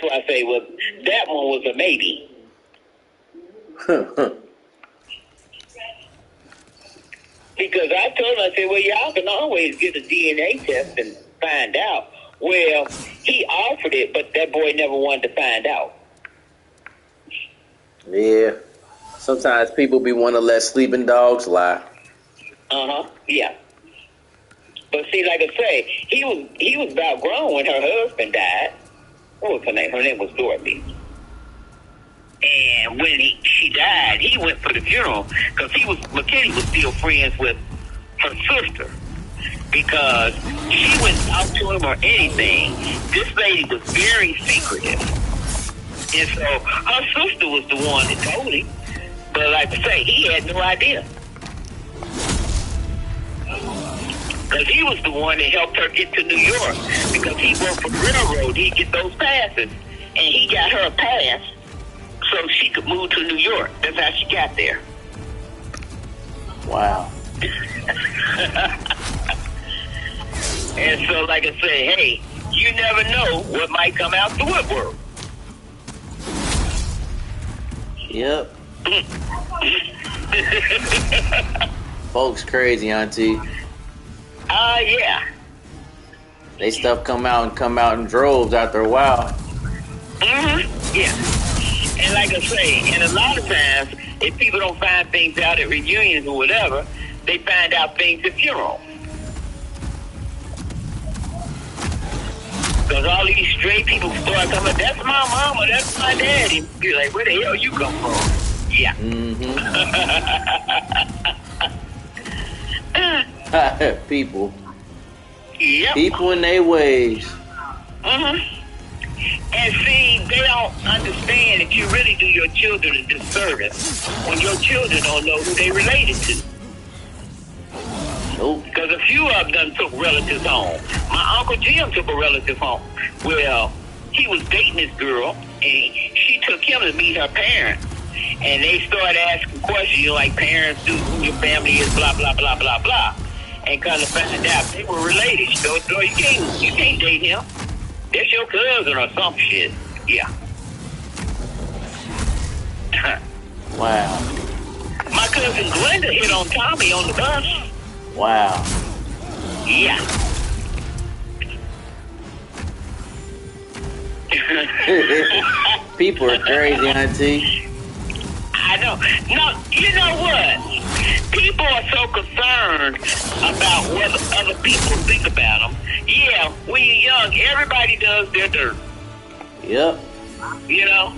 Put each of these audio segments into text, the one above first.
So I say, well, that one was a maybe. Because I told him, I said, well, y'all can always get a DNA test and find out. Well, he offered it, but that boy never wanted to find out. Yeah. Sometimes people be want to let sleeping dogs lie. Yeah. But see, like I say, he was about grown when her husband died. What was her name? Her name was Dorothy. And when she died, he went for the funeral because McKinney was still friends with her sister because she wouldn't talk to him or anything. This lady was very secretive. And so her sister was the one that told him. But like I say, he had no idea. Because he was the one that helped her get to New York. Because he worked for the railroad, he'd get those passes. And he got her a pass so she could move to New York. That's how she got there. Wow. And so, like I say, hey, you never know what might come out the woodwork. Yep. Folks crazy, Auntie. Yeah. They stuff come out in droves after a while. Yeah. And like I say, and a lot of times, if people don't find things out at reunions or whatever, they find out things at funerals. Because all these stray people start coming, that's my mama, that's my daddy. You're like, where the hell you come from? Yeah. People. Yep. People in their ways. And see, they don't understand that you really do your children a disservice when your children don't know who they related to. Nope. Because a few of them took relatives home. My Uncle Jim took a relative home. Well, he was dating this girl, and she took him to meet her parents. And they started asking questions, like parents do, who your family is, blah, blah, blah, blah, blah. And kind of found out they were related. So you can't date him. That's your cousin or some shit. Yeah. Wow. My cousin Glenda hit on Tommy on the bus. Wow. Yeah. People are crazy, Auntie. I know. No, you know what? People are so concerned about what other people think about them. Yeah, when you're young, everybody does their dirt. Yep. You know?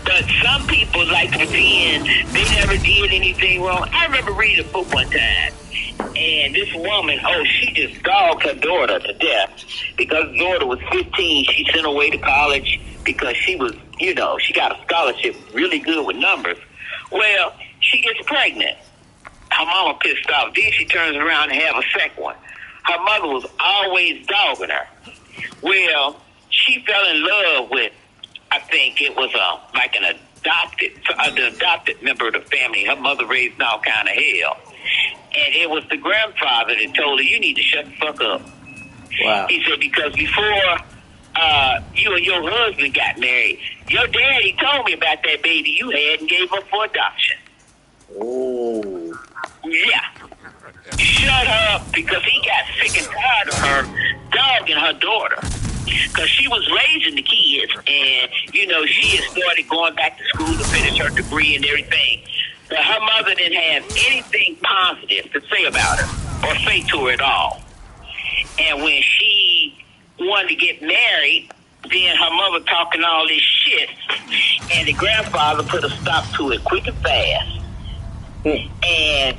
But some people like to pretend they never did anything wrong. I remember reading a book one time, and this woman, she just dogged her daughter to death because her daughter was 15. She sent her away to college because she was, she got a scholarship really good with numbers. Well, she gets pregnant. Her mama pissed off. Then she turns around and have a second one. Her mother was always dogging her. Well, she fell in love with, I think it was like an adopted member of the family. Her mother raised all kind of hell. And it was the grandfather that told her, you need to shut the fuck up. Wow. He said, because before you and your husband got married, your daddy told me about that baby you had and gave her for adoption. Oh. Yeah. Shut up, because he got sick and tired of her dogging her daughter. Because she was raising the kids, and, she had started going back to school to finish her degree and everything. But her mother didn't have anything positive to say about her or say to her at all. And when she wanted to get married, then her mother talking all this shit, and the grandfather put a stop to it quick and fast. And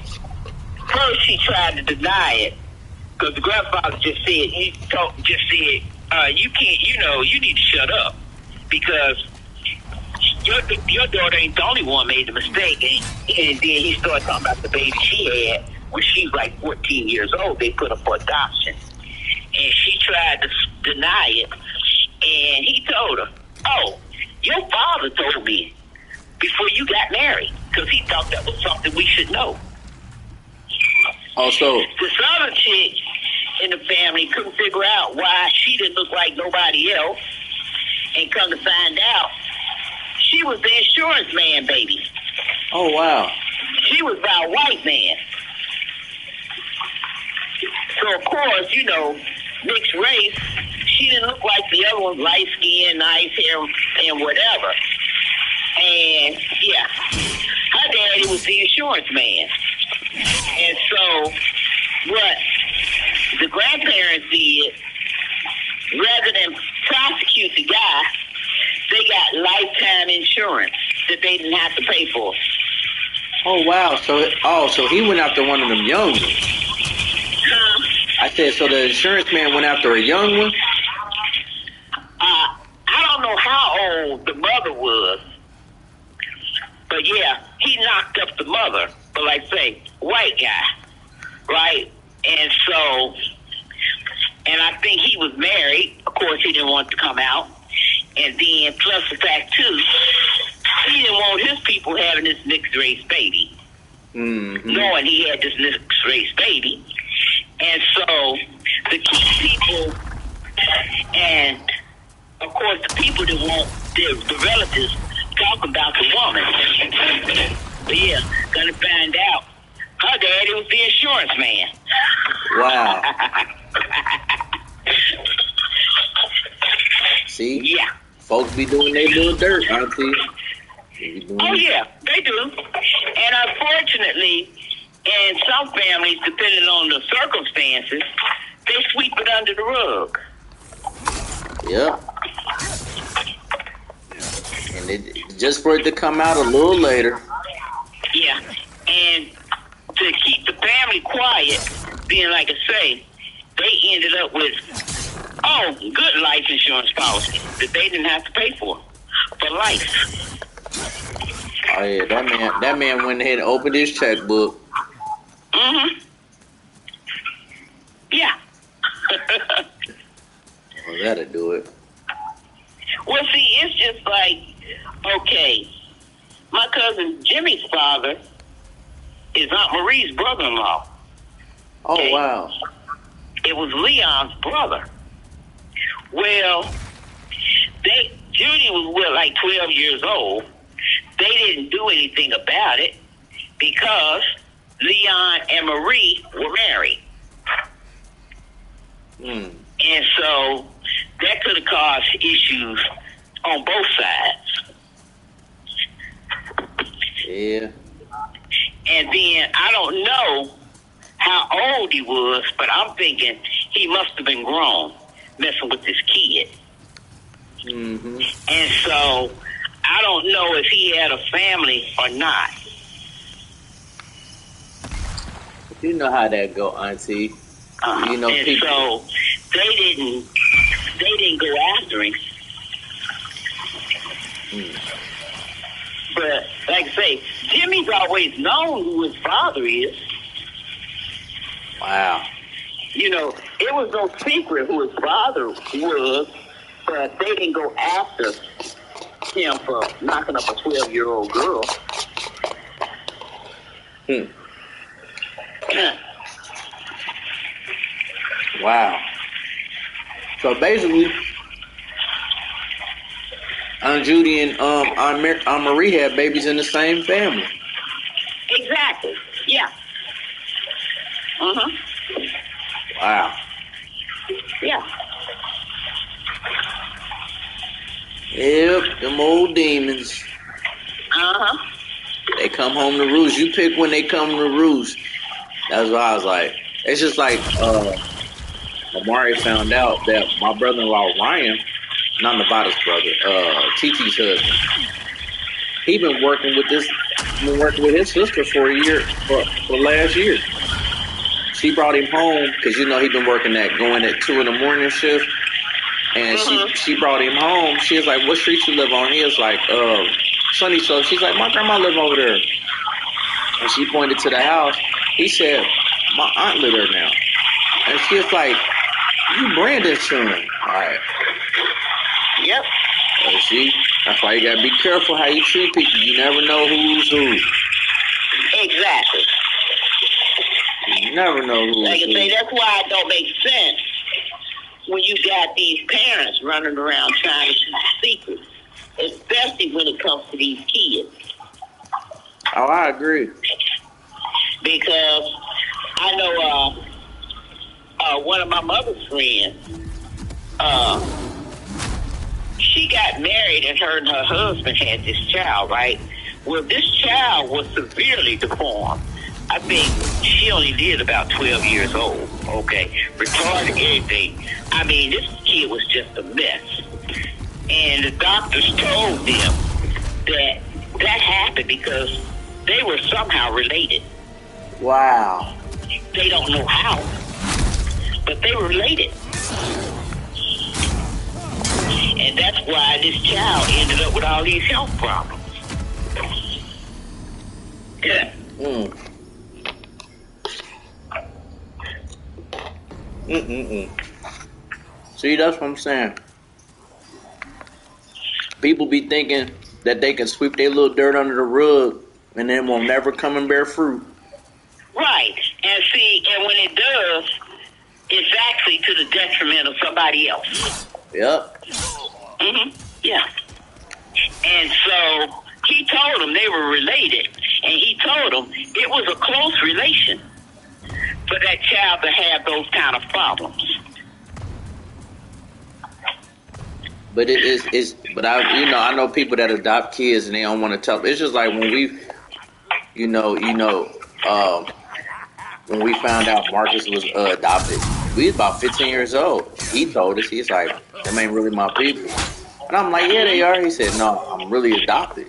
first she tried to deny it, because the grandfather just said, you can't, you need to shut up, because your daughter ain't the only one made the mistake. And then he started talking about the baby she had when she was like 14 years old. They put her for adoption. And she tried to deny it. And he told her, your father told me before you got married, because he thought that was something we should know. Also, this other chick in the family couldn't figure out why she didn't look like nobody else. And come to find out, she was the insurance man, baby. Oh, wow. She was by a white man. So, of course, you know, mixed race, she didn't look like the other ones, light skin, nice hair, and whatever. And, yeah, her daddy was the insurance man. And so, what the grandparents did, rather than prosecute the guy, they got lifetime insurance that they didn't have to pay for. Oh, wow. So he went after one of them young ones. I said, so the insurance man went after a young one? I don't know how old the mother was, but yeah, he knocked up the mother. But like say, white guy, right? And so, and I think he was married. Of course, he didn't want to come out. And then, plus the fact too, he didn't want his people having this mixed race baby, knowing he had this mixed race baby. And so, to keep people, and of course, the people that want the relatives talk about the woman. But yeah, gonna find out her daddy was the insurance man. Wow. See? Yeah. Folks be doing their little dirt, auntie. Oh, yeah, they do. And unfortunately, in some families, depending on the circumstances, they sweep it under the rug. Yep. And just for it to come out a little later. Yeah. And to keep the family quiet, being like I say, they ended up with, good life insurance policy that they didn't have to pay for life. Oh yeah, that man went ahead and opened his checkbook. Mm-hmm. Yeah. Well, that'll do it. Well, see, it's just like, okay, my cousin Jimmy's father is Aunt Marie's brother-in-law. Oh, okay? wow. It was Leon's brother. Well, Judy was like 12 years old. They didn't do anything about it because Leon and Marie were married. And so that could have caused issues on both sides. Yeah. And then I don't know how old he was, but I'm thinking he must have been grown messing with this kid. Mm-hmm. And so I don't know if he had a family or not. You know how that go, auntie. You know, and people. So they didn't go after him. But like I say, Jimmy's always known who his father is. Wow. You know, it was no secret who his father was, but they didn't go after him for knocking up a 12-year-old girl. Wow. So basically, Aunt Judy and Aunt Marie had babies in the same family. Exactly. Yeah. Wow. Yeah. Yep, them old demons. They come home to roost. You pick when they come to roost. That's what I was like. It's just like Amari found out that my brother-in-law Ryan, not Nevada's brother, TT's husband, he been working with his sister for a year, for last year. She brought him home because you know he been working going at 2 a.m. shift, and she brought him home. She was like, "What street you live on?" He was like, "Sunny So." She's like, "My grandma live over there," and she pointed to the house. He said, "My aunt live there now," and she was like, "You Brandon's son." All right. Yep. See, that's why you gotta be careful how you treat people. You never know who's who. Exactly. You never know who's Like I who. say, that's why it don't make sense when you got these parents running around trying to keep secrets, especially when it comes to these kids. Oh, I agree. Because I know one of my mother's friends, she got married and her husband had this child, right? Well, this child was severely deformed. I think she only lived about 12 years old, okay? Retarded, everything. I mean, this kid was just a mess. And the doctors told them that happened because they were somehow related. Wow. They don't know how, but they were related. And that's why this child ended up with all these health problems. Yeah. See, that's what I'm saying. People be thinking that they can sweep their little dirt under the rug and then won't never come and bear fruit. Right. And see, and when it does, it's actually to the detriment of somebody else. Yep. Yeah. And so he told them they were related, and he told them it was a close relation for that child to have those kind of problems. But I know people that adopt kids and they don't want to tell. It's just like when we, when we found out Marcus was adopted, we was about 15 years old. He told us, he's like, them ain't really my people. And I'm like, yeah, they are. He said, no, I'm really adopted.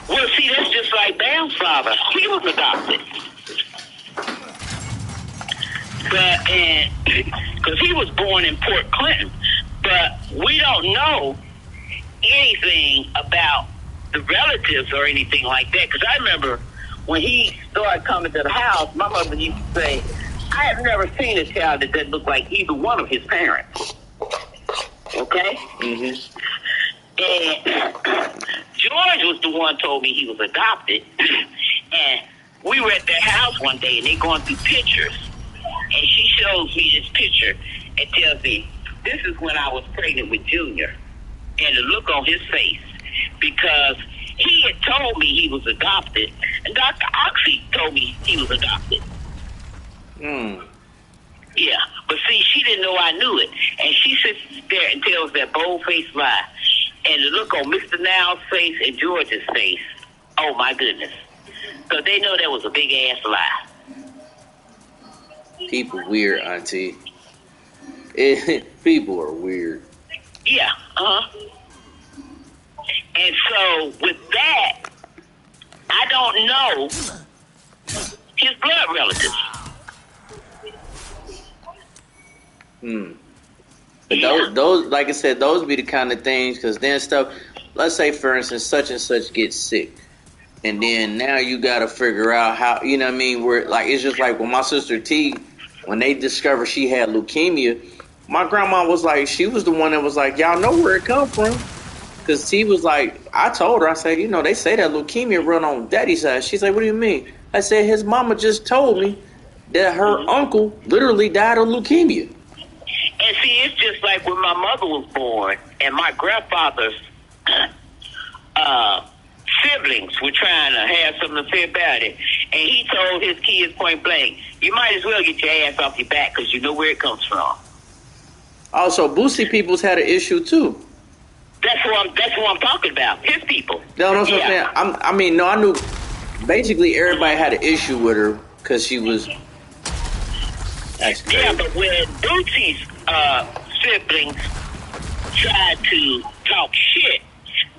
Well, see, that's just like Bam's father. He was adopted. But, because he was born in Port Clinton. But we don't know anything about the relatives or anything like that. Because I remember when he started coming to the house, my mother used to say, I have never seen a child that doesn't look like either one of his parents. Okay? Mm-hmm. And George was the one who told me he was adopted. And we were at their house one day, and they going through pictures. And she shows me this picture and tells me, this is when I was pregnant with Junior. And the look on his face, because he had told me he was adopted, and Dr. Oxy told me he was adopted. Yeah, but see, she didn't know I knew it. And she sits there and tells that bold-faced lie. And the look on Mr. Now's face and George's face, oh my goodness. Because they know that was a big-ass lie. People weird, Auntie. People are weird. Yeah, And so with that, I don't know his blood relatives. But Yeah. those, like I said, those be the kind of things, because then stuff, let's say, for instance, such and such gets sick. And then now you got to figure out how, you know what I mean, where, like, it's just like when my sister T, when they discovered she had leukemia, my grandma was like, she was the one that was like, y'all know where it come from. Because T was like, I told her, I said, they say that leukemia run on daddy's side. She's like, what do you mean? I said, his mama just told me that her uncle literally died of leukemia. And see, it's just like when my mother was born and my grandfather's siblings were trying to have something to say about it. And he told his kids point blank, you might as well get your ass off your back because you know where it comes from. Also, Boosie Peoples had an issue too. That's what I'm talking about. His people. No, that's what I'm saying. I knew basically everybody had an issue with her because she was. That's crazy. Yeah, but when Boosie's siblings tried to talk shit,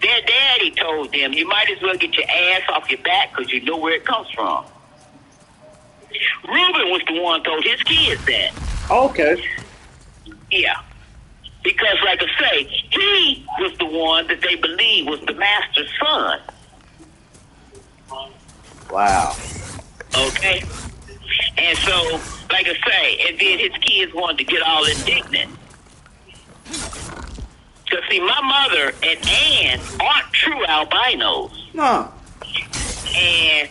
their daddy told them, you might as well get your ass off your back because you know where it comes from. Ruben was the one who told his kids that. Okay. Yeah. Because, like I say, he was the one that they believed was the master's son. Wow. Okay? And so, like I say, and then his kids wanted to get all indignant. Because, see, my mother and Ann aren't true albinos. No. And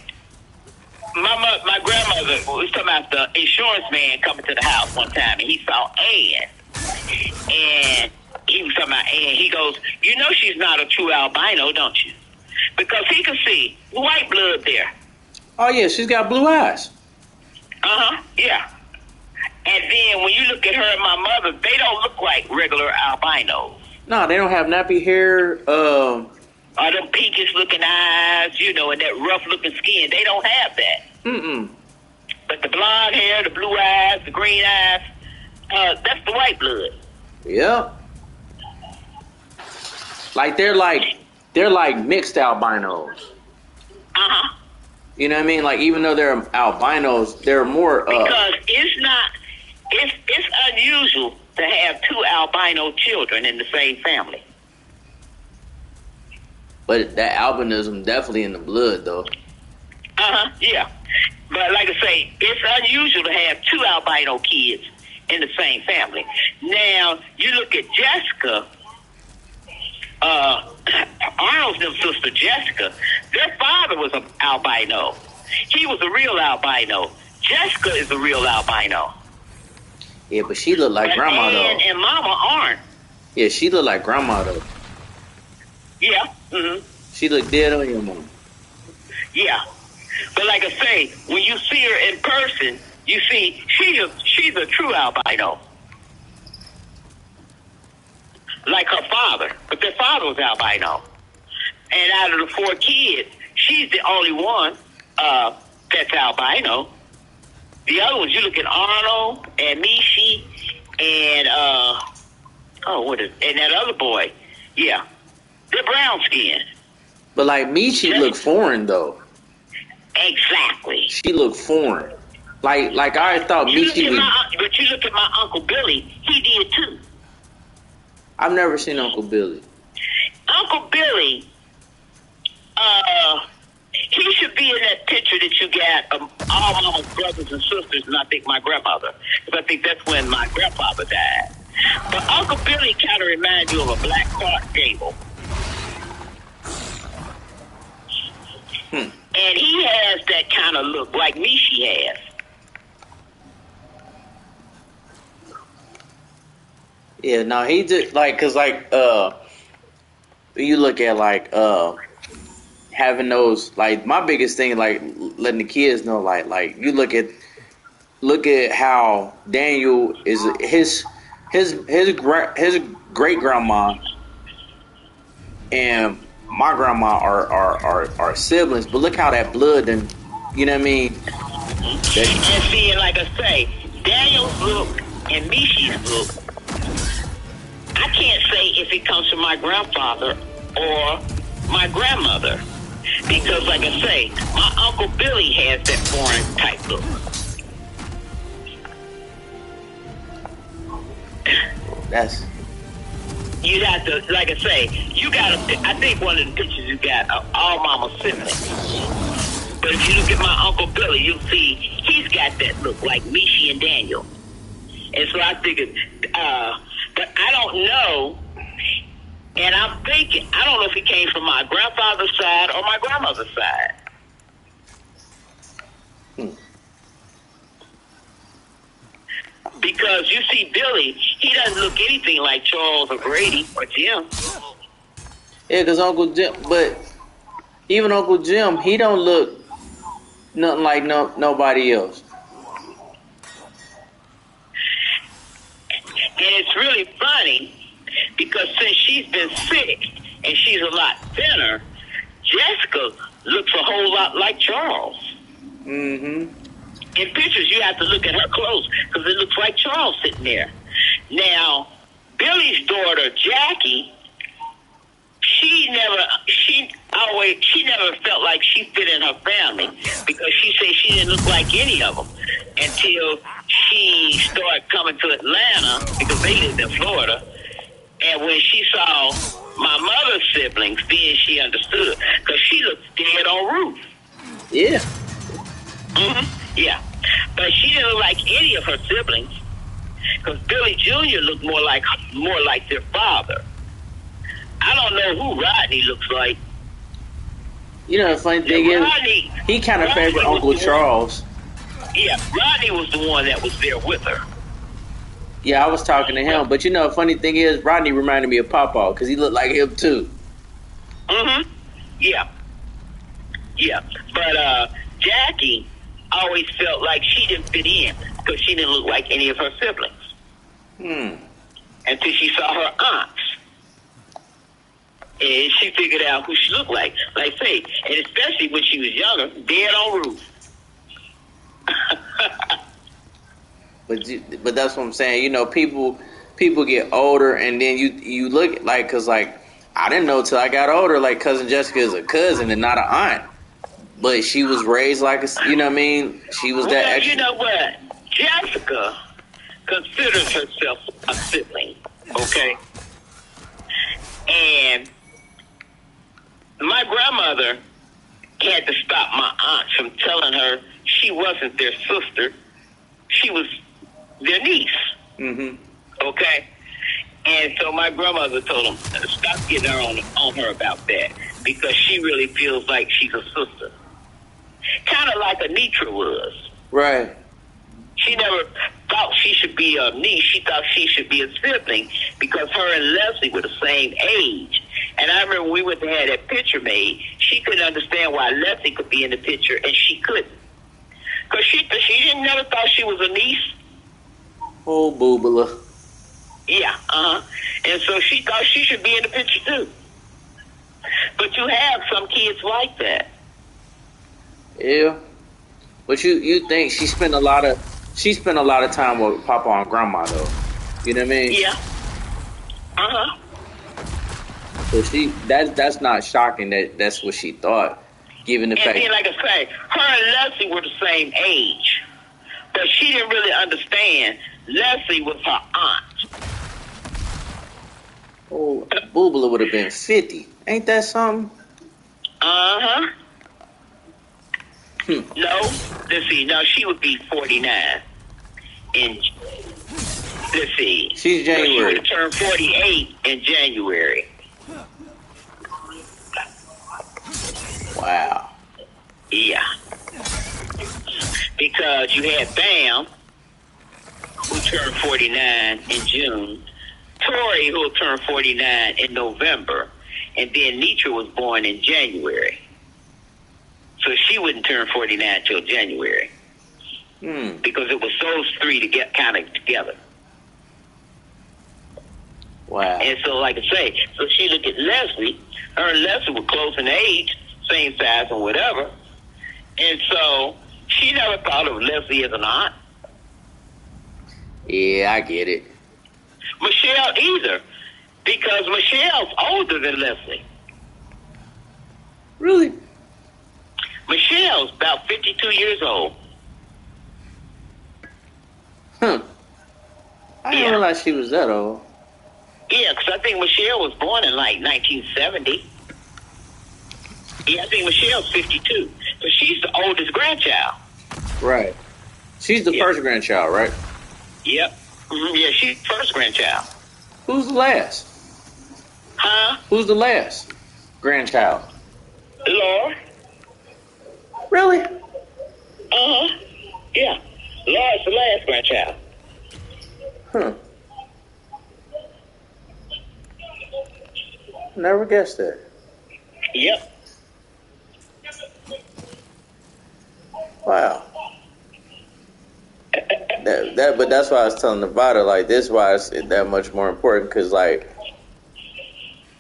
my grandmother was talking about the insurance man coming to the house one time, and he saw Ann. And he was talking about, and he goes, you know she's not a true albino, don't you? Because he could see white blood there. Oh yeah, she's got blue eyes. Yeah. And then when you look at her and my mother, they don't look like regular albinos. No, they don't have nappy hair. Or them pinkish looking eyes, you know, and that rough looking skin. They don't have that. Mm-mm. But the blonde hair, the blue eyes, the green eyes, that's the white blood. Yep. They're like mixed albinos. You know what I mean? Like, even though they're albinos, they're more because it's unusual to have two albino children in the same family. But that albinism definitely in the blood, though. Yeah. But like I say, it's unusual to have two albino kids in the same family. Now, you look at Jessica, Arnold's them sister Jessica, their father was an albino. He was a real albino. Jessica is a real albino. Yeah, but she looked like grandma, though. And mama aren't. Yeah, she looked like grandma, though. Yeah. She looked dead on your mom. Yeah. But like I say, when you see her in person, you see she's a true albino. Like her father. But their father was albino. And out of the 4 kids, she's the only one that's albino. The other ones, you look at Arnold and Mishi and and that other boy. Yeah. They're brown skinned. But like Michi looked foreign though. Exactly. She looked foreign. Like I thought Michi was. But you look at my Uncle Billy, he did too. I've never seen Uncle Billy. Uncle Billy, he should be in that picture that you got of all my brothers and sisters, and I think my grandmother. Because I think that's when my grandfather died. But Uncle Billy kind of reminds you of a black Clark Gable. And he has that kind of look, like Mishi has. Yeah, no, he just cause you look at having those, my biggest thing, letting the kids know, you look at how Daniel is his great grandma and my grandma are siblings, but look how that blood and you know what I mean. And see, like I say, Daniel's look and Mishi's look, I can't say if it comes from my grandfather or my grandmother, because like I say, my Uncle Billy has that foreign type look. You have to, like I say, you got to, I think one of the pictures you got are all mama siblings. But if you look at my Uncle Billy, you'll see he's got that look like Mishi and Daniel. And so I figured, but I don't know, and I'm thinking, I don't know if he came from my grandfather's side or my grandmother's side. Because you see Billy, he doesn't look anything like Charles or Grady or Jim. Yeah, because Uncle Jim, but even Uncle Jim, he don't look nothing like nobody else. And it's really funny because since she's been sick and she's a lot thinner, Jessica looks a whole lot like Charles. Mm-hmm. In pictures, you have to look at her clothes because it looks like Charles sitting there. Now, Billy's daughter, Jackie, she never felt like she fit in her family because she said she didn't look like any of them until she started coming to Atlanta because they lived in Florida. And when she saw my mother's siblings, then she understood because she looked dead on Ruth. Yeah. Yeah. But she didn't look like any of her siblings because Billy Jr. looked more like their father. I don't know who Rodney looks like. You know, the funny thing is, he kind of favored Uncle Charles. Yeah, Rodney was the one that was there with her. Yeah, I was talking to him, but funny thing is, Rodney reminded me of Pawpaw because he looked like him too. Mm-hmm. Yeah. Yeah. But Jackie always felt like she didn't fit in because she didn't look like any of her siblings. Until she saw her aunts. And she figured out who she looked like. Like say, and especially when she was younger, dead on roof. But that's what I'm saying. People get older, and then you look like, because like I didn't know till I got older, like cousin Jessica is a cousin and not an aunt, but she was raised like a, you know what I mean? She was that extra. You know what? Jessica considers herself a sibling, okay? And my grandmother had to stop my aunts from telling her she wasn't their sister. She was their niece. Mm-hmm. Okay? And so my grandmother told them, stop getting her on her about that because she really feels like she's a sister. Kind of like Anitra was. Right. She never thought she should be a niece. She thought she should be a sibling because her and Leslie were the same age. And I remember we went to have that picture made. She couldn't understand why Leslie could be in the picture and she couldn't. Because she didn't never thought she was a niece. Oh, boobala. Yeah, And so she thought she should be in the picture too. But you have some kids like that. Yeah. But you think she spent a lot of time with Papa and Grandma though. You know what I mean? Yeah. So that's not shocking that's what she thought, given the fact. And then, like I say, her and Leslie were the same age, but she didn't really understand Leslie was her aunt. Oh, Boobala would have been 50. Ain't that something? No, let's see. No, she would be 49. Let's see. She's January. She would have turned 48 in January. Wow. Yeah. Because you had Bam, who turned 49 in June, Tori, who will turn 49 in November, and then Nitra was born in January. So she wouldn't turn 49 till January. Because it was those three to get kind of together. Wow. And so, like I say, so she looked at Leslie. Her and Leslie were close in age, same size and whatever. And so she never thought of Leslie as an aunt. Yeah, I get it. Michelle either, because Michelle's older than Leslie. Really? Michelle's about 52 years old. I didn't realize she was that old. Yeah, because I think Michelle was born in like 1970. Yeah, I think Michelle's 52. So she's the oldest grandchild. Right. She's the first grandchild, right? Yep. Mm-hmm. Yeah, she's the first grandchild. Who's the last? Huh? Who's the last grandchild? Laura. Really? Yeah. Laura's the last grandchild. Never guessed that. Yep. Wow. But that's why I was telling Nevada, like, this is why it's that much more important, because, like,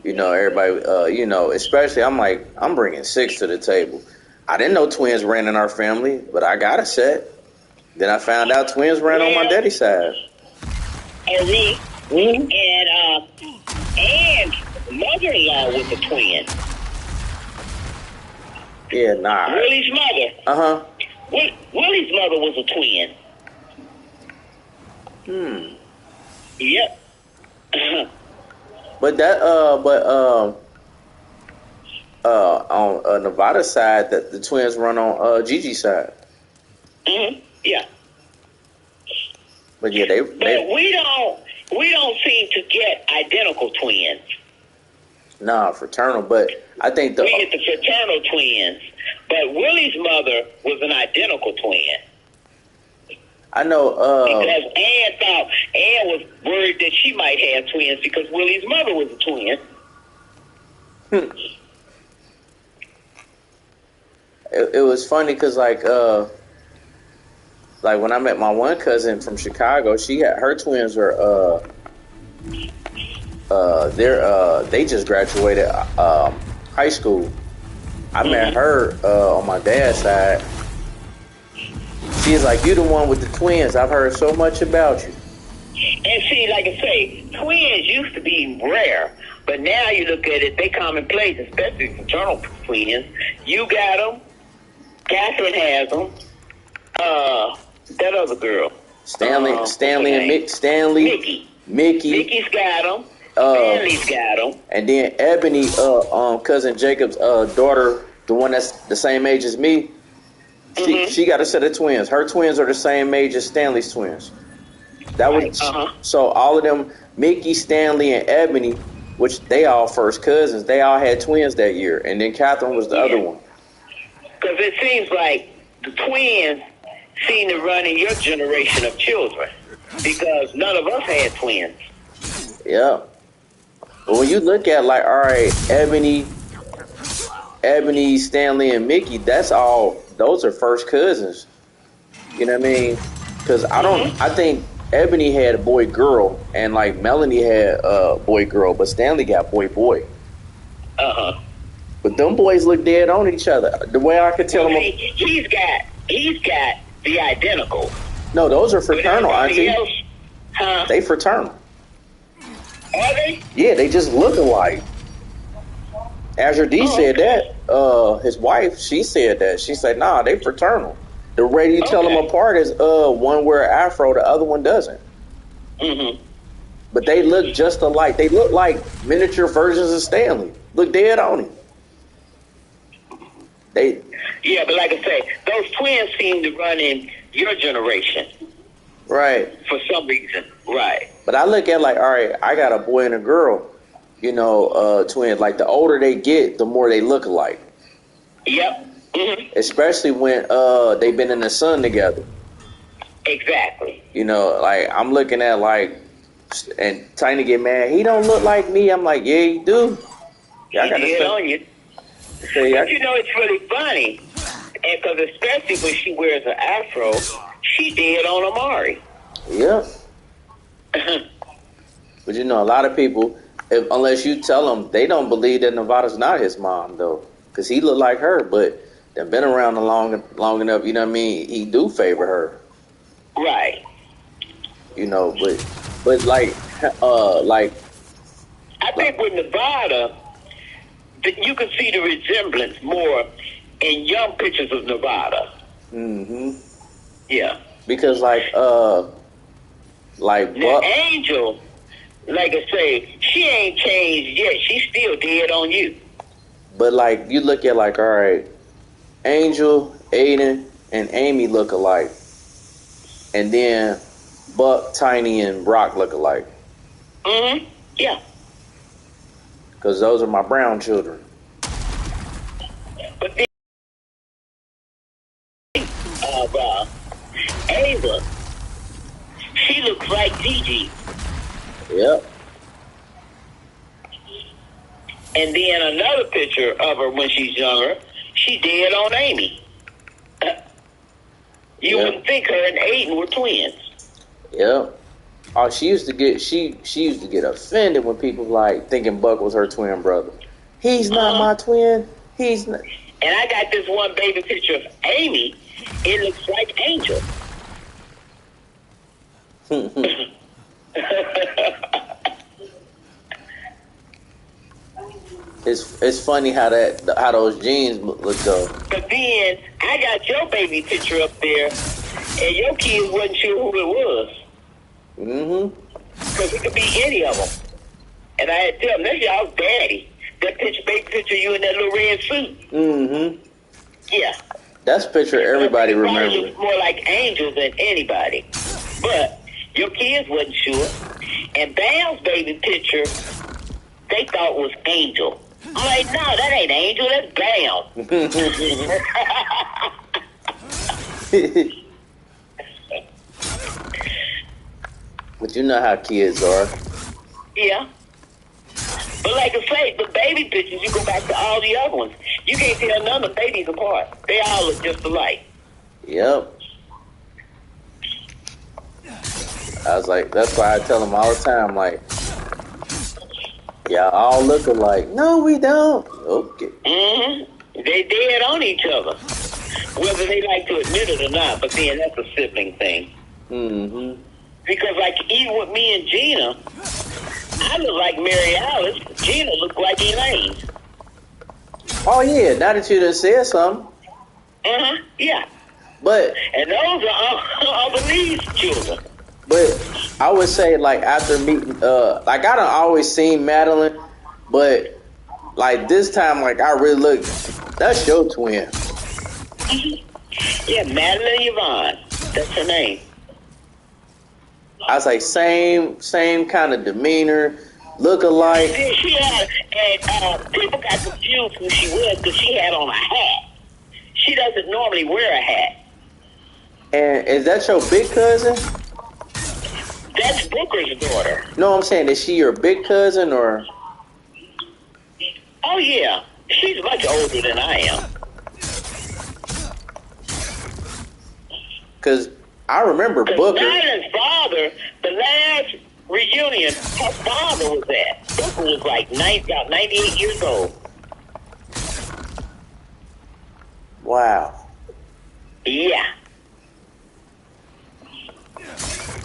everybody, especially, I'm bringing 6 to the table. I didn't know twins ran in our family, but I got a set. Then I found out twins ran on my daddy's side. Oh, really? Mm-hmm. And mother-in-law was a twin. Yeah, nah. Willie's mother. Uh-huh. Willie's mother was a twin. Yep. But on Nevada's side, that the twins run on Gigi's side. Yeah. But yeah, But we don't seem to get identical twins. Nah, fraternal. But I think we get the fraternal twins. But Willie's mother was an identical twin. I know. Because Ann was worried that she might have twins because Willie's mother was a twin. It was funny because like when I met my one cousin from Chicago, she had her twins were they just graduated high school. I met her on my dad's side. She's like, "You the one with the twins. I've heard so much about you." And see, like I say, twins used to be rare, but now you look at it, they commonplace, especially fraternal twins. You got them. Catherine has them. That other girl, Stanley and Mickey. Mickey's got them. Stanley's got them. And then Ebony, cousin Jacob's daughter, the one that's the same age as me, she got a set of twins. Her twins are the same age as Stanley's twins. That was so all of them, Mickey, Stanley, and Ebony, which they all first cousins, they all had twins that year, and then Catherine was the other one. Because it seems like the twins seem to run in your generation of children, because none of us had twins. Yeah. But when you look at like, all right, Ebony, Stanley, and Mickey, those are first cousins. You know what I mean? Because I think Ebony had a boy girl, and like Melanie had a boy girl, but Stanley got boy. But them boys look dead on each other. The way I could tell them, he's got the identical. No, those are fraternal, auntie. They fraternal. Are they? Yeah, they just look alike. Azure D said that. His wife, she said that. She said, "Nah, they fraternal. The way you tell them apart is one wear an afro, the other one doesn't." But they look just alike. They look like miniature versions of Stanley. Look dead on him. Yeah, but like I say, those twins seem to run in your generation. Right. For some reason. Right. But I look at like, all right, I got a boy and a girl, twins. Like the older they get, the more they look alike. Yep. Especially when they've been in the sun together. Exactly. Like I'm looking at like, and Tiny get mad. He don't look like me. I'm like, yeah, he do. Yeah, I got to say on you. But it's really funny, and because especially when she wears an afro, she did on Amari. Yeah. But a lot of people, unless you tell them, they don't believe that Nevada's not his mom though, because he looked like her. But they've been around long enough. You know what I mean? He do favor her. Right. But like I think with Nevada, you can see the resemblance more in young pictures of Nevada. Yeah. Because now Angel, like I say, she ain't changed yet. She's still dead on you. But like you look at like, all right, Angel, Aiden, and Amy look alike, and then Buck, Tiny, and Brock look alike. Yeah. Because those are my brown children. But then, Ava, she looks like Gigi. Yep. And then another picture of her when she's younger, she dead on Amy. You wouldn't think her and Aiden were twins. Yep. Oh, she used to get offended when people like thinking Buck was her twin brother. He's not my twin. He's not. And I got this one baby picture of Amy. It looks like Angel. It's funny how those genes look though. But then I got your baby picture up there, and your kids wasn't sure who it was. Because it could be any of them. And I had to tell them, that's y'all's daddy. That baby picture of you in that little red suit. Yeah. That's a picture everybody remembers. Looks more like Angel than anybody. But your kids wasn't sure. And Bam's baby picture, they thought was Angel. I'm like, no, that ain't Angel, that's Bam. But you know how kids are. Yeah. But like I say, the baby pictures, you go back to all the other ones. You can't tell none of the babies apart. They all look just alike. Yep. I was like, that's why I tell them all the time, like, y'all all look alike. No, we don't. Okay. They dead on each other, whether they like to admit it or not. But then that's a sibling thing. Because like even with me and Gina, I look like Mary Alice. Gina look like Elaine. Oh yeah, now that you done said something. Yeah. But and those are other Lee's children. But I would say, like, after meeting, like, I done always seen Madeline, but, like, this time, like, I really look, that's your twin. Yeah, Madeline Yvonne. That's her name. I was like, same kind of demeanor, look alike. Yeah, she had, and people got confused who she was because she had on a hat. She doesn't normally wear a hat. And is that your big cousin? That's Booker's daughter. No, I'm saying, is she your big cousin or? Oh yeah, she's much older than I am. Because I remember Booker. Madeline's father, the last reunion, her father was at. Booker was like about 98 years old. Wow. Yeah.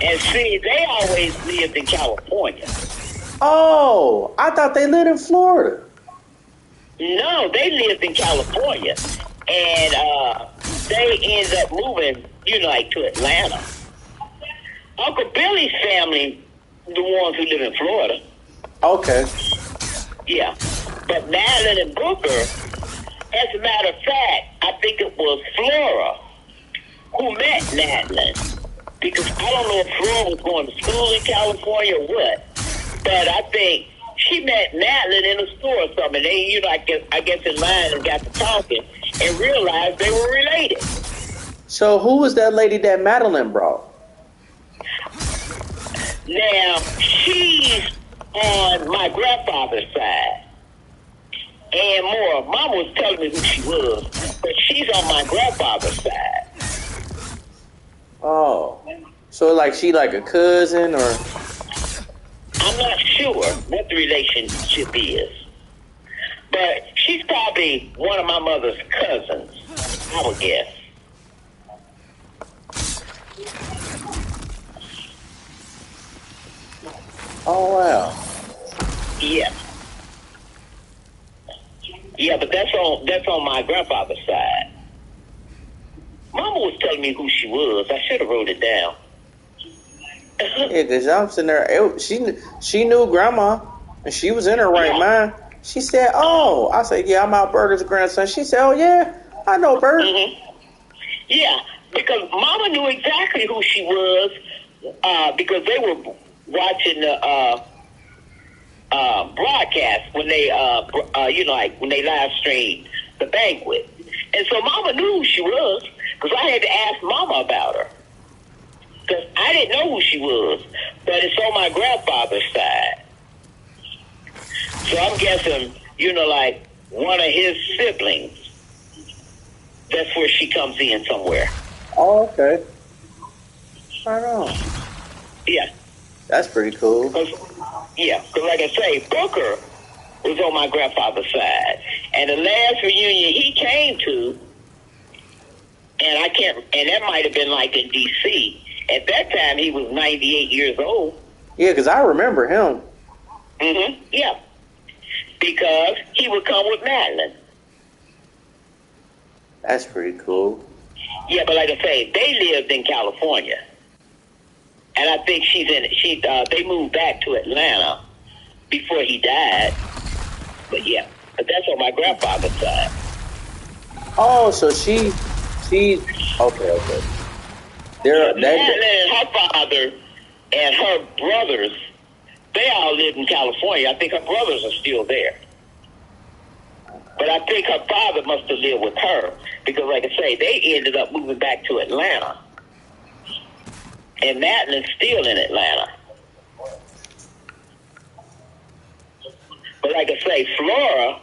And see, they always lived in California. Oh, I thought they lived in Florida. No, they lived in California. And they ended up moving, like to Atlanta. Uncle Billy's family, the ones who live in Florida. Okay. Yeah. But Madeline and Booker, as a matter of fact, I think it was Flora who met Madeline. Because I don't know if Flora was going to school in California or what. But I think she met Madeline in a store or something. They, I guess in line and got to talking and realized they were related. So who was that lady that Madeline brought? Now, she's on my grandfather's side. And more, Mama was telling me who she was, but she's on my grandfather's side. Oh. So like she like a cousin or? I'm not sure what the relationship is. But she's probably one of my mother's cousins, I would guess. Oh, wow. Yeah. Yeah, but that's on my grandfather's side. Mama was telling me who she was. I should have wrote it down. Yeah, because I'm sitting there. She knew Grandma, and she was in her right mind. She said, "Oh," I said, "Yeah, I'm Alberta's grandson." She said, "Oh yeah, I know Bert." Yeah, because Mama knew exactly who she was because they were watching the broadcast when they, like when they live streamed the banquet, and so Mama knew who she was because I had to ask Mama about her. Because I didn't know who she was, but it's on my grandfather's side. So I'm guessing, like one of his siblings. That's where she comes in somewhere. Oh, okay. Right on. Yeah. That's pretty cool. Because like I say, Booker was on my grandfather's side. And the last reunion he came to, and that might have been like in D.C., at that time, he was 98 years old. Yeah, because I remember him. Yeah. Because he would come with Madeline. That's pretty cool. Yeah, but like I say, they lived in California. And I think they moved back to Atlanta before he died. But yeah, but that's on my grandfather's side. Oh, so she's okay. Madeline and her father and her brothers, they all lived in California. I think her brothers are still there. But I think her father must have lived with her because, like I say, they ended up moving back to Atlanta. And Madeline's still in Atlanta. But like I say, Flora,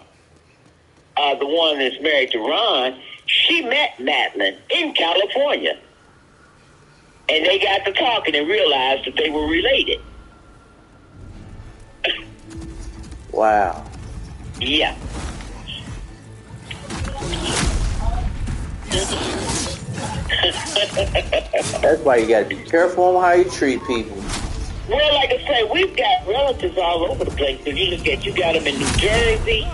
the one that's married to Ron, she met Madeline in California. And they got to talking and realized that they were related. Wow. Yeah. That's why you got to be careful on how you treat people. Well, like I say, we've got relatives all over the place. If you look at, you got them in New Jersey,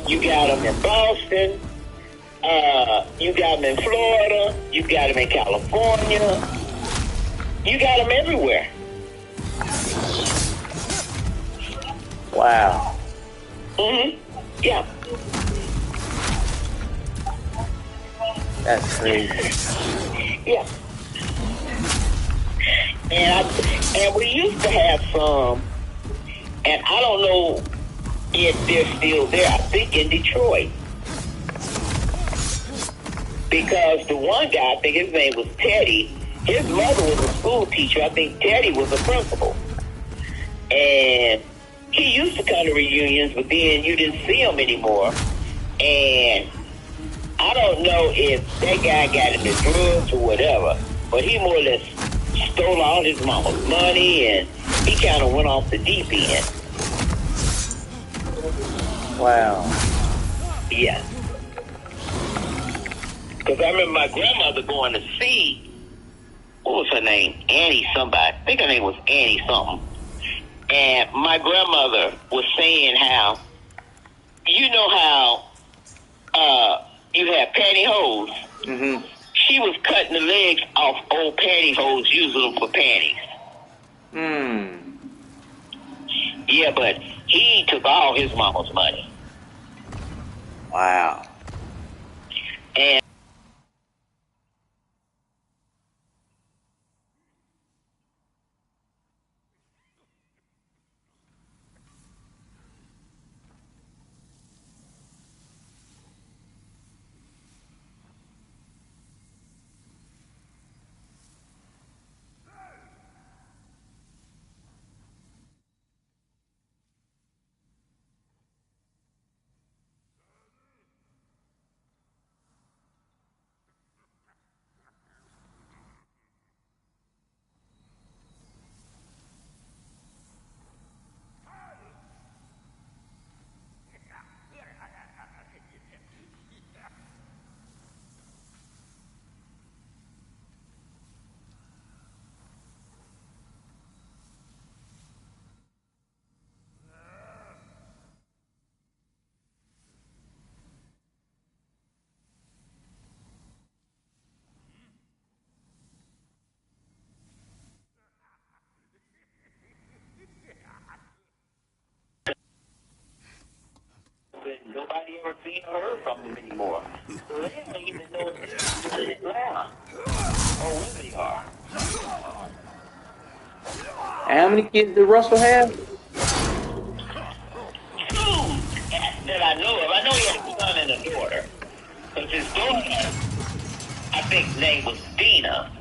you got them in Boston, you got them in Florida, you got them in California, you got them everywhere. Wow. Yeah. That's crazy. Yeah. And we used to have some, and I don't know if they're still there. I think in Detroit. Because the one guy, I think his name was Teddy, his mother was a school teacher. I think Teddy was a principal. And he used to come to reunions, but then you didn't see him anymore. And I don't know if that guy got into drugs or whatever, but he more or less stole all his mama's money, and he kind of went off the deep end. Wow. Yeah. Because I remember my grandmother going to see, what was her name? Annie somebody. I think her name was Annie something. And my grandmother was saying how, you know how you have pantyhose? Mm-hmm. She was cutting the legs off old pantyhose, using them for panties. Yeah, but he took all his mama's money. Wow. And nobody ever seen or heard from them anymore. So they don't even know if they're in Atlanta or where they are. And how many kids did Russell have? Two that I know of. I know he had a son and a daughter. Because his daughter, I think, name was Dina.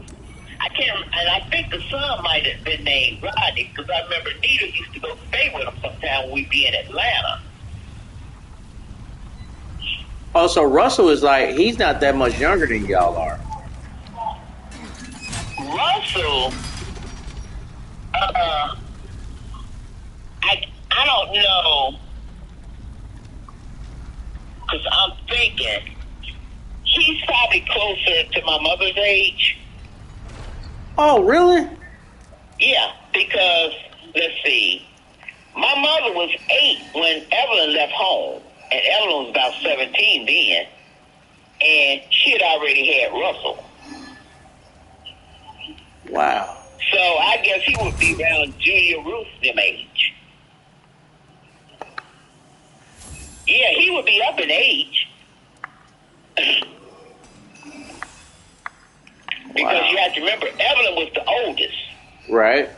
I can't, and I think the son might have been named Rodney, because I remember Nita used to go stay with him sometime when we'd be in Atlanta. Oh, so Russell is like, he's not that much younger than y'all are. Russell, I don't know, because I'm thinking he's probably closer to my mother's age. Oh, really? Yeah, because, let's see, my mother was 8 when Evelyn left home, and Evelyn was about 17 then, and she had already had Russell. Wow. So I guess he would be around Julia Ruth's age. Yeah, he would be up in age. Because you have to remember, Evelyn was the oldest. Right.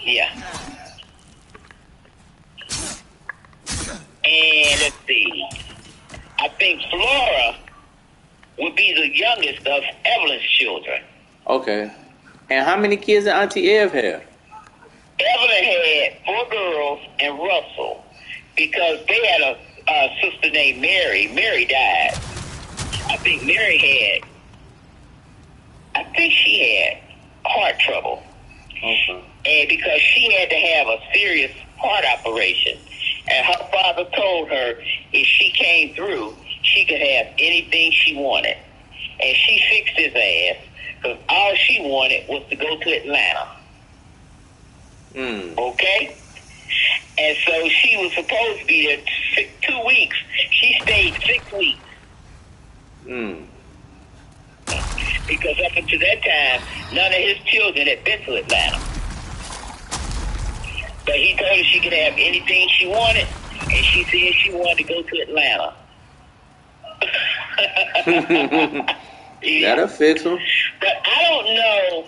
Yeah. And let's see. I think Flora would be the youngest of Evelyn's children. Okay. And how many kids did Auntie Ev have? Evelyn had 4 girls and Russell. because they had a sister named Mary. Mary died. I think she had heart trouble. Okay. And because she had to have a serious heart operation. And her father told her if she came through, she could have anything she wanted. And she fixed his ass because all she wanted was to go to Atlanta. Okay? And so she was supposed to be there 2 weeks. She stayed 6 weeks. Because up until that time, none of his children had been to Atlanta. But he told her she could have anything she wanted, and she said she wanted to go to Atlanta. That'll fix them. But I don't know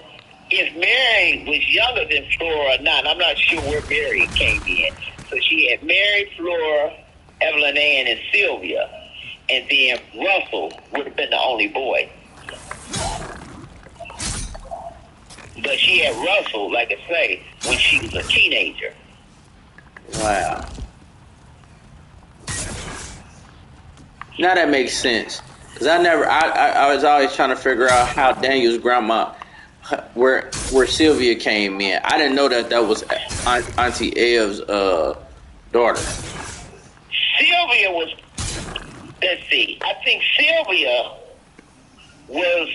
if Mary was younger than Flora or not. I'm not sure where Mary came in. So she had Mary, Flora, Evelyn Ann, and Sylvia. And then Russell would have been the only boy. But she had Russell, like I say, when she was a teenager. Wow. Now that makes sense. Because I was always trying to figure out how Daniel's grandma, where Sylvia came in. I didn't know that was Auntie Ev's daughter. Sylvia was, let's see, I think Sylvia was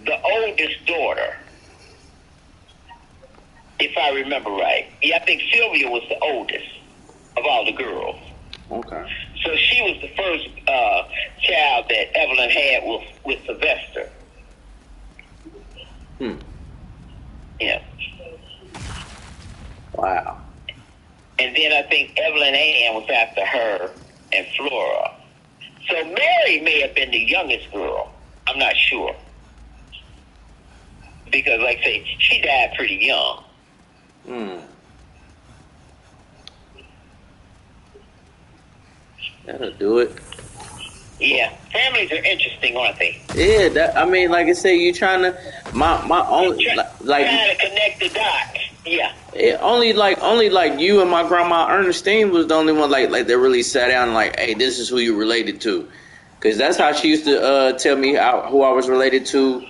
the oldest daughter. If I remember right. Yeah, I think Sylvia was the oldest of all the girls. Okay. So she was the first child that Evelyn had with Sylvester. Yeah. Wow. And then I think Evelyn Ann was after her and Flora. So Mary may have been the youngest girl. I'm not sure. Because, like I say, she died pretty young. That'll do it. Yeah, families are interesting, aren't they? Yeah, I mean, like I say, you trying to my only trying to connect the dots. Yeah. Only like you and my grandma Ernestine was the only one like that really sat down and like, hey, this is who you related to, because that's how she used to tell me who I was related to,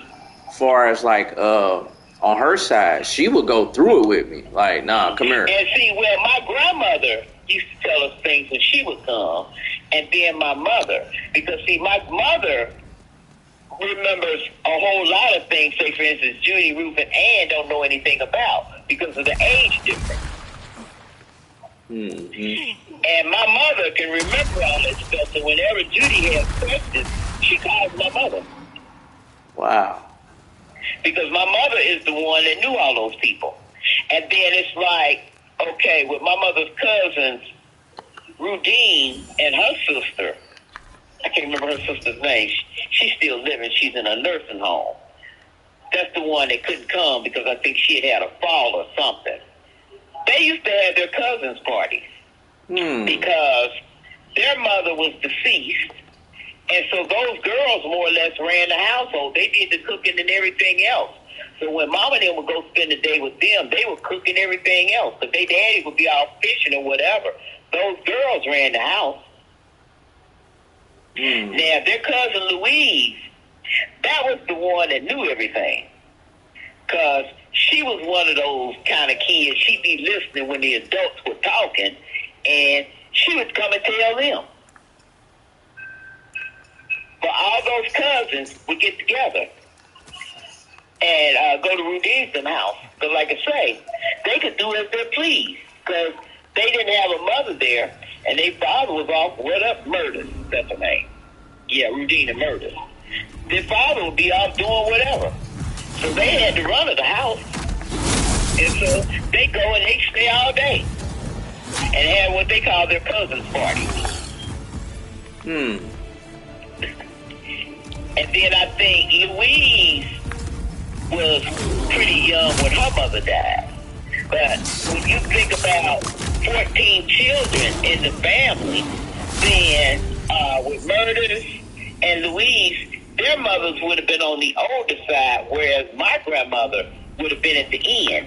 as far as like on her side. She would go through it with me, like, nah, come here. And see, well, my grandmother used to tell us things when she would come, and then my mother, because see, my mother remembers a whole lot of things. Say, for instance, Judy, Ruth, and Ann don't know anything about because of the age difference. And my mother can remember all that stuff. So whenever Judy has questions, she calls my mother. Wow. Because my mother is the one that knew all those people. And then it's like, okay, with my mother's cousins, Rudine and her sister, I can't remember her sister's name. She's still living. She's in a nursing home. That's the one that couldn't come because I think she had a fall or something. They used to have their cousins' parties because their mother was deceased. And so those girls more or less ran the household. They did the cooking and everything else. So when Mama and them would go spend the day with them, they were cooking everything else. But their daddy would be out fishing or whatever. Those girls ran the house. Now, their cousin Louise, that was the one that knew everything. Because she was one of those kind of kids. She'd be listening when the adults were talking, and she would come and tell them. But all those cousins would get together and go to Rudine's house. Because, like I say, they could do as they pleased. Because they didn't have a mother there, and their father was off, Murders, that's her name. Yeah, Rudine and Murders. Their father would be off doing whatever. So they had to run to the house. And so they go and they stay all day and have what they call their cousin's party. And then I think Louise was pretty young when her mother died. But when you think about 14 children in the family, then with Murders and Louise, their mothers would have been on the older side, whereas my grandmother would have been at the end.